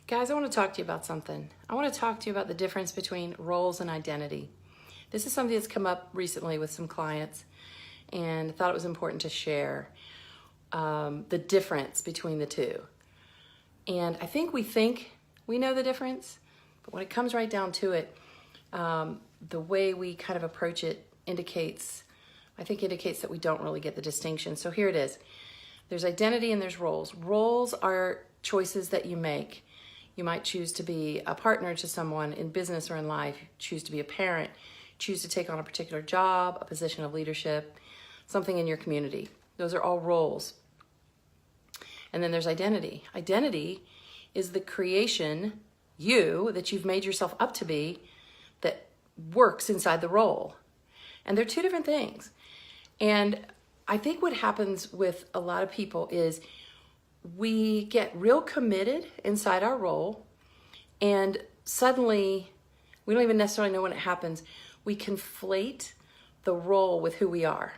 Guys, I want to talk to you about something. I want to talk to you about the difference between roles and identity. This is something that's come up recently with some clients, and I thought it was important to share the difference between the two. And I think we know the difference, but when it comes right down to it, the way we kind of approach it indicates that we don't really get the distinction. So here it is. There's identity and there's roles. Roles are choices that you make. You might choose to be a partner to someone in business or in life, choose to be a parent, choose to take on a particular job, a position of leadership, something in your community. Those are all roles. And then there's identity. Identity is the creation, you, that you've made yourself up to be, that works inside the role. And they're two different things. And I think what happens with a lot of people is we get real committed inside our role, and suddenly, we don't even necessarily know when it happens, we conflate the role with who we are.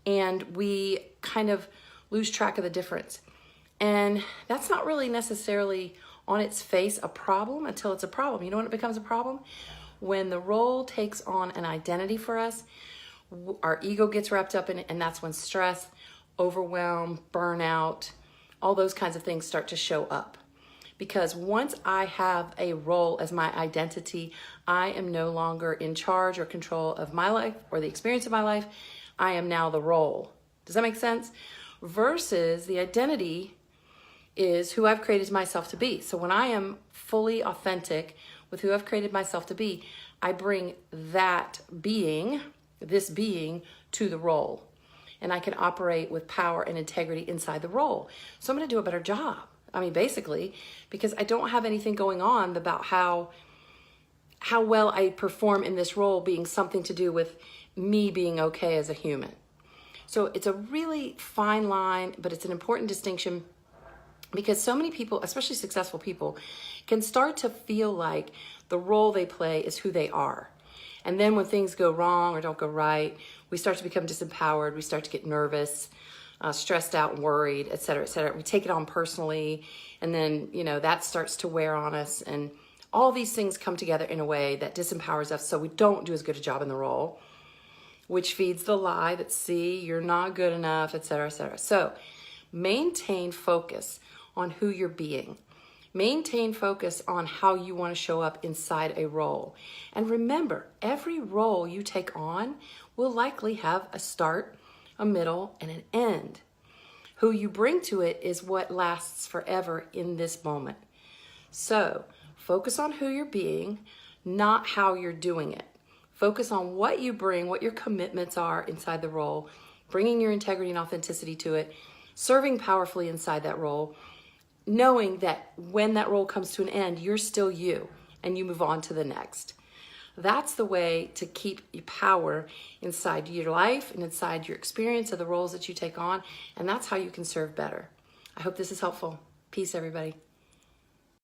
And we kind of lose track of the difference. And that's not really necessarily on its face a problem until it's a problem. You know when it becomes a problem? When the role takes on an identity for us, our ego gets wrapped up in it, and that's when stress, overwhelm, burnout, all those kinds of things start to show up. Because once I have a role as my identity, I am no longer in charge or control of my life or the experience of my life. I am now the role. Does that make sense? Versus the identity is who I've created myself to be. So when I am fully authentic with who I've created myself to be, I bring that being, this being, to the role. And I can operate with power and integrity inside the role. So I'm going to do a better job. I mean, basically, because I don't have anything going on about how well I perform in this role being something to do with me being okay as a human. So it's a really fine line, but it's an important distinction because so many people, especially successful people, can start to feel like the role they play is who they are. And then when things go wrong or don't go right, we start to become disempowered. We start to get nervous, stressed out, and worried, et cetera, et cetera. We take it on personally, and then, that starts to wear on us. And all these things come together in a way that disempowers us so we don't do as good a job in the role, which feeds the lie that, see, you're not good enough, et cetera, et cetera. So maintain focus on who you're being. Maintain focus on how you want to show up inside a role. And remember, every role you take on will likely have a start, a middle, and an end. Who you bring to it is what lasts forever in this moment. So focus on who you're being, not how you're doing it. Focus on what you bring, what your commitments are inside the role, bringing your integrity and authenticity to it, serving powerfully inside that role, knowing that when that role comes to an end, you're still you and you move on to the next. That's the way to keep your power inside your life and inside your experience of the roles that you take on, and that's how you can serve better. I hope this is helpful. Peace, everybody.